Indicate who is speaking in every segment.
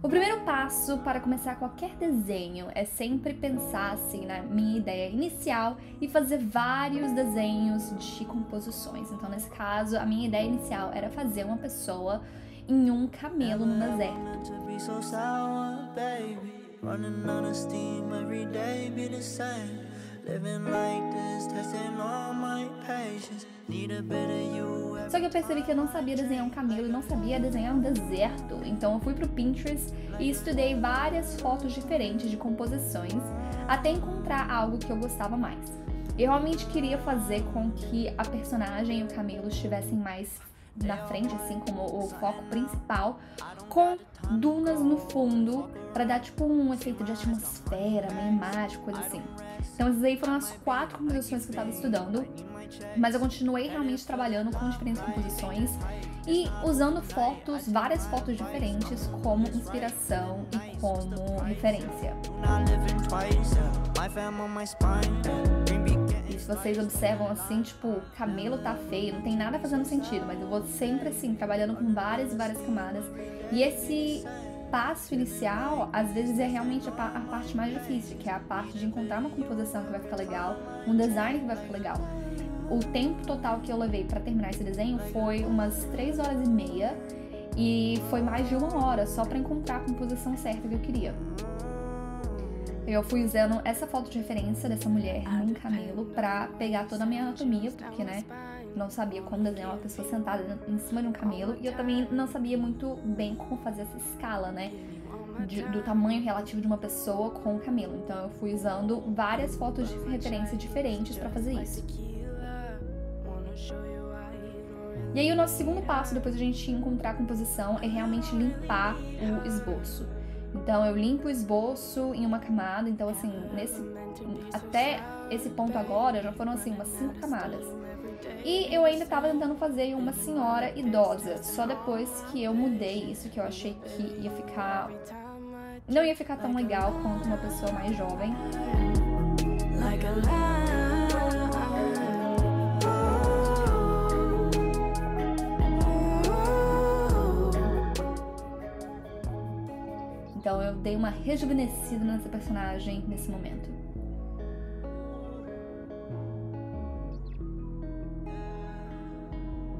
Speaker 1: O primeiro passo para começar qualquer desenho é sempre pensar assim na minha ideia inicial e fazer vários desenhos de composições. Então, nesse caso, a minha ideia inicial era fazer uma pessoa em um camelo no deserto. Só que eu percebi que eu não sabia desenhar um camelo e não sabia desenhar um deserto. Então eu fui pro Pinterest e estudei várias fotos diferentes de composições até encontrar algo que eu gostava mais. Eu realmente queria fazer com que a personagem e o camelo estivessem mais na frente, assim como o foco principal, com dunas no fundo, pra dar tipo um efeito de atmosfera, meio mágico, coisa assim. Então essas aí foram as 4 composições que eu tava estudando, mas eu continuei realmente trabalhando com diferentes composições e usando fotos, várias fotos diferentes como inspiração e como referência. E se vocês observam assim, tipo, o camelo tá feio, não tem nada fazendo sentido, mas eu vou sempre assim, trabalhando com várias e várias camadas. E esse passo inicial, às vezes, é realmente a parte mais difícil, que é a parte de encontrar uma composição que vai ficar legal, um design que vai ficar legal. O tempo total que eu levei pra terminar esse desenho foi umas 3 horas e meia e foi mais de 1 hora só pra encontrar a composição certa que eu queria. Eu fui usando essa foto de referência dessa mulher num camelo pra pegar toda a minha anatomia, porque, né, não sabia como desenhar uma pessoa sentada em cima de um camelo e eu também não sabia muito bem como fazer essa escala, né, do tamanho relativo de uma pessoa com o camelo. Então eu fui usando várias fotos de referência diferentes pra fazer isso. E aí o nosso segundo passo, depois de a gente encontrar a composição, é realmente limpar o esboço. Então eu limpo o esboço em uma camada, então assim, até esse ponto agora já foram assim umas 5 camadas. E eu ainda tava tentando fazer uma senhora idosa, só depois que eu mudei isso, que eu achei que não ia ficar tão legal quanto uma pessoa mais jovem. Então eu dei uma rejuvenescida nessa personagem nesse momento.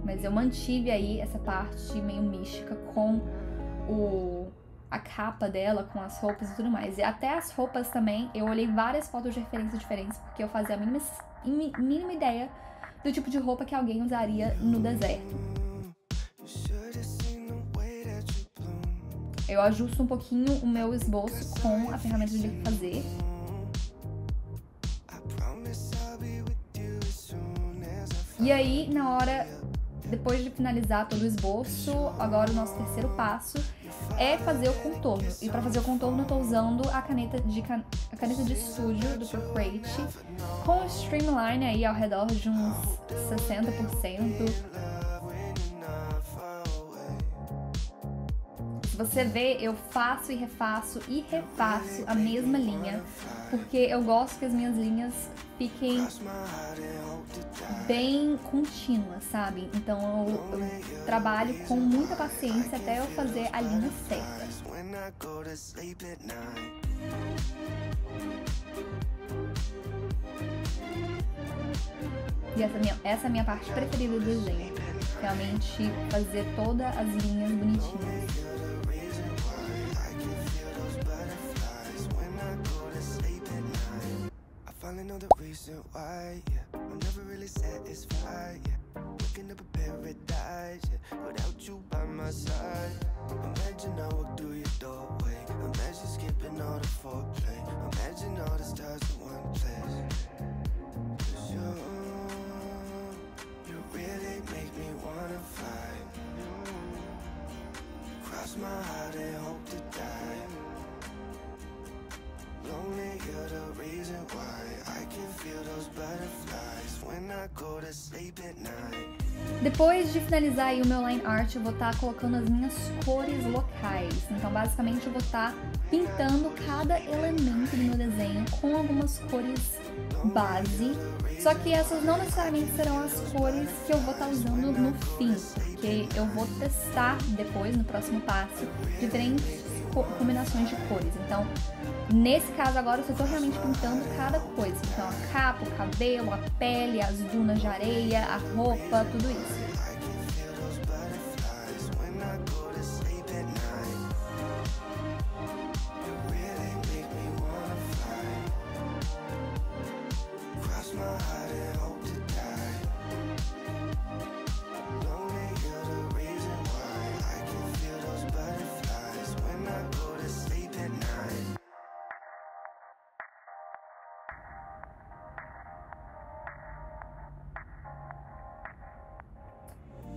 Speaker 1: Mas eu mantive aí essa parte meio mística com a capa dela, com as roupas e tudo mais. E até as roupas também, eu olhei várias fotos de referência diferentes, porque eu fazia a mínima ideia do tipo de roupa que alguém usaria no deserto. Eu ajusto um pouquinho o meu esboço com a ferramenta de fazer. E aí, depois de finalizar todo o esboço, agora o nosso terceiro passo é fazer o contorno. E para fazer o contorno eu tô usando a caneta de estúdio do Procreate com o streamline aí ao redor de uns 60%. Se você vê, eu faço e refaço a mesma linha, porque eu gosto que as minhas linhas fiquem bem contínuas, sabe? Então eu trabalho com muita paciência até eu fazer a linha certa. E essa é a minha parte preferida do desenho, realmente fazer todas as linhas bonitinhas.
Speaker 2: Finally know the reason why, yeah. I'm never really satisfied, yeah. Waking up a paradise, yeah. Without you by my side. Imagine I walk through your doorway. Imagine skipping all the foreplay. Imagine all the stars in one place. 'Cause you really make me wanna fly. Cross my heart and hope to die. Lonely, you're the reason why I can feel those butterflies when I go to sleep at night.
Speaker 1: Depois de finalizar aí o meu line art, eu vou estar colocando as minhas cores locais. Então, basicamente, eu vou estar pintando cada elemento do meu desenho com algumas cores base. Só que essas não necessariamente serão as cores que eu vou estar usando no fim, porque eu vou testar depois, no próximo passo, diferentes combinações de cores. Então, nesse caso agora, eu só tô realmente pintando cada coisa. Então, a capa, o cabelo, a pele, as dunas de areia, a roupa, tudo isso.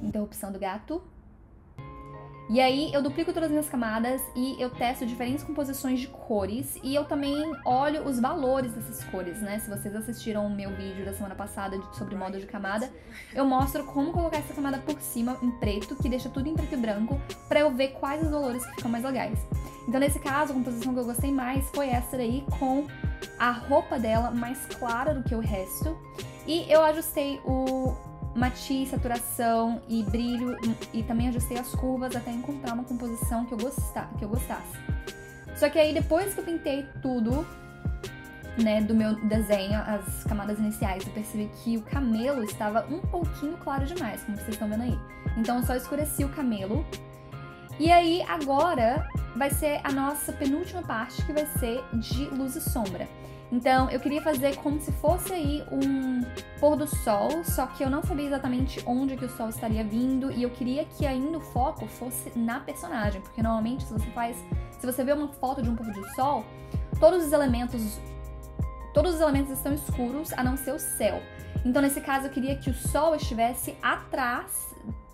Speaker 1: Interrupção do gato. E aí eu duplico todas as minhas camadas e eu testo diferentes composições de cores e eu também olho os valores dessas cores, né? Se vocês assistiram o meu vídeo da semana passada sobre moda de camada, eu mostro como colocar essa camada por cima em preto, que deixa tudo em preto e branco, pra eu ver quais os valores que ficam mais legais. Então nesse caso, a composição que eu gostei mais foi essa daí, com a roupa dela mais clara do que o resto. E eu ajustei o matiz, saturação e brilho, e também ajustei as curvas até encontrar uma composição que eu gostasse. Só que aí depois que eu pintei tudo, né, do meu desenho, as camadas iniciais, eu percebi que o camelo estava um pouquinho claro demais, como vocês estão vendo aí. Então eu só escureci o camelo. E aí agora vai ser a nossa penúltima parte, que vai ser de luz e sombra. Então, eu queria fazer como se fosse aí um pôr do sol, só que eu não sabia exatamente onde que o sol estaria vindo e eu queria que ainda o foco fosse na personagem, porque normalmente se você vê uma foto de um pôr do sol, todos os elementos estão escuros, a não ser o céu. Então, nesse caso, eu queria que o sol estivesse atrás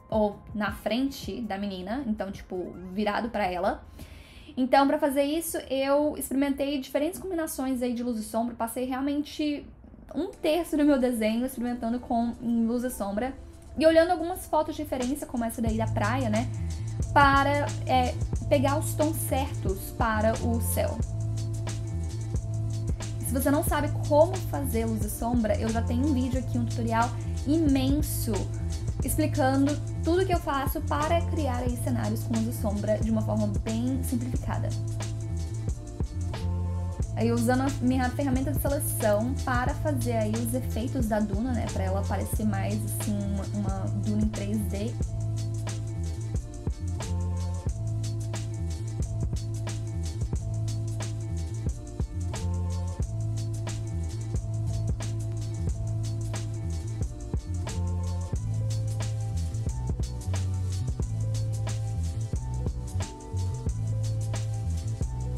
Speaker 1: ou na frente da menina, então, tipo, virado pra ela. Então, pra fazer isso, eu experimentei diferentes combinações aí de luz e sombra. Passei realmente 1/3 do meu desenho experimentando com luz e sombra. E olhando algumas fotos de referência, como essa daí da praia, né? Para pegar os tons certos para o céu. Se você não sabe como fazer luz e sombra, eu já tenho um vídeo aqui, um tutorial imenso, explicando tudo que eu faço para criar aí cenários com luz e sombra de uma forma bem simplificada. Aí usando a minha ferramenta de seleção para fazer aí os efeitos da duna, né, para ela parecer mais assim uma duna em 3D.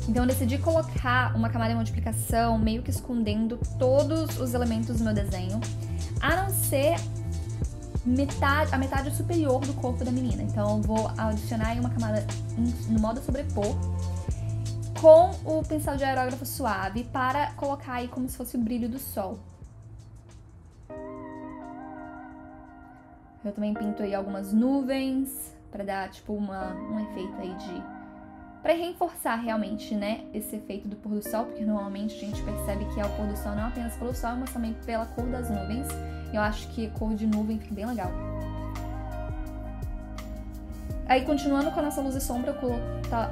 Speaker 1: Então eu decidi colocar uma camada de multiplicação meio que escondendo todos os elementos do meu desenho, a não ser a metade superior do corpo da menina. Então eu vou adicionar aí uma camada no modo sobrepor com o pincel de aerógrafo suave para colocar aí como se fosse o brilho do sol. Eu também pinto aí algumas nuvens para dar tipo um efeito aí para reforçar realmente, né, esse efeito do pôr do sol, porque normalmente a gente percebe que é o pôr do sol não apenas pelo sol, mas também pela cor das nuvens. Eu acho que a cor de nuvem fica bem legal. Aí, continuando com a nossa luz e sombra, eu tô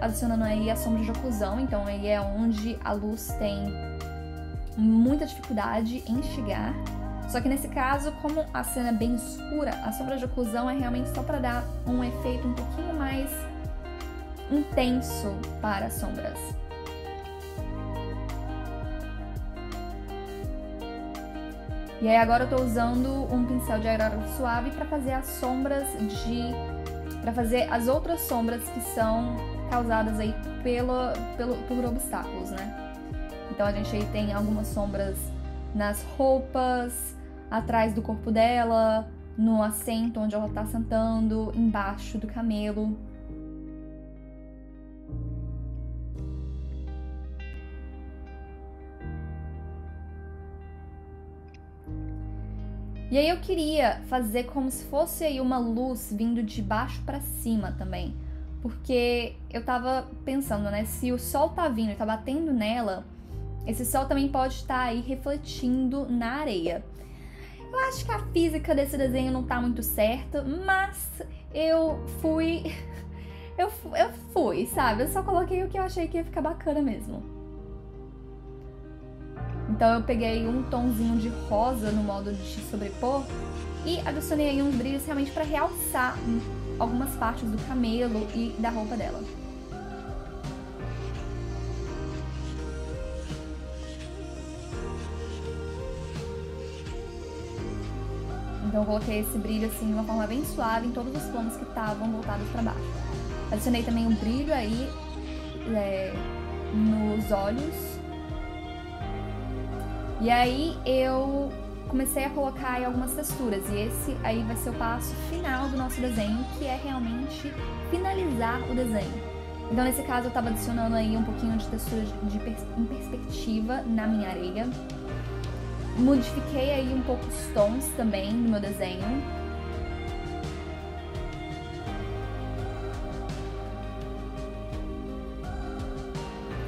Speaker 1: adicionando aí a sombra de oclusão, então aí é onde a luz tem muita dificuldade em chegar. Só que nesse caso, como a cena é bem escura, a sombra de oclusão é realmente só para dar um efeito um pouquinho mais intenso para as sombras. E aí agora eu tô usando um pincel de aerógrafo suave para fazer as sombras para fazer as outras sombras que são causadas aí por obstáculos, né? Então a gente aí tem algumas sombras nas roupas, atrás do corpo dela, no assento onde ela tá sentando, embaixo do camelo. E aí eu queria fazer como se fosse aí uma luz vindo de baixo pra cima também. Porque eu tava pensando, né, se o sol tá vindo e tá batendo nela, esse sol também pode estar aí refletindo na areia. Eu acho que a física desse desenho não tá muito certa, mas eu eu fui, sabe? Eu só coloquei o que eu achei que ia ficar bacana mesmo. Então eu peguei um tonzinho de rosa no modo de sobrepor e adicionei aí uns brilhos realmente pra realçar algumas partes do camelo e da roupa dela. Então eu coloquei esse brilho assim de uma forma bem suave em todos os planos que estavam voltados para baixo. Adicionei também um brilho aí nos olhos. E aí eu comecei a colocar aí algumas texturas. E esse aí vai ser o passo final do nosso desenho, que é realmente finalizar o desenho. Então nesse caso eu estava adicionando aí um pouquinho de textura em perspectiva na minha areia. Modifiquei aí um pouco os tons também no meu desenho.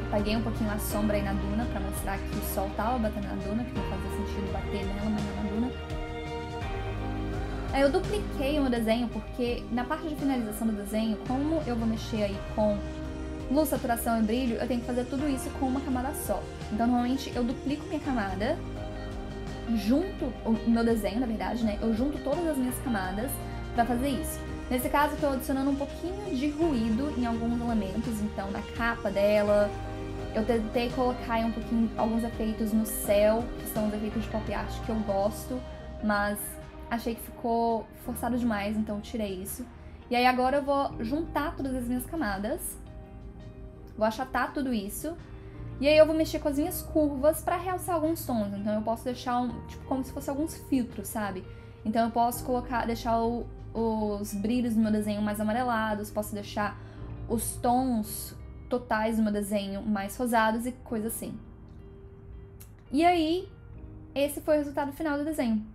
Speaker 1: Apaguei um pouquinho a sombra aí na duna pra mostrar que o sol tava batendo na duna, que não fazia sentido bater nela, mas não na duna. Aí eu dupliquei o meu desenho porque na parte de finalização do desenho, como eu vou mexer aí com luz, saturação e brilho, eu tenho que fazer tudo isso com uma camada só. Então normalmente eu duplico minha camada, junto o meu desenho, na verdade, né? Eu junto todas as minhas camadas pra fazer isso. Nesse caso, eu tô adicionando um pouquinho de ruído em alguns elementos, então na capa dela, eu tentei colocar aí um pouquinho, alguns efeitos no céu, que são os efeitos de pop art que eu gosto, mas achei que ficou forçado demais, então eu tirei isso. E aí agora eu vou juntar todas as minhas camadas, vou achatar tudo isso. E aí eu vou mexer com as minhas curvas pra realçar alguns tons. Então eu posso deixar tipo como se fosse alguns filtros, sabe? Então eu posso deixar os brilhos do meu desenho mais amarelados, posso deixar os tons totais do meu desenho mais rosados e coisa assim. E aí, esse foi o resultado final do desenho.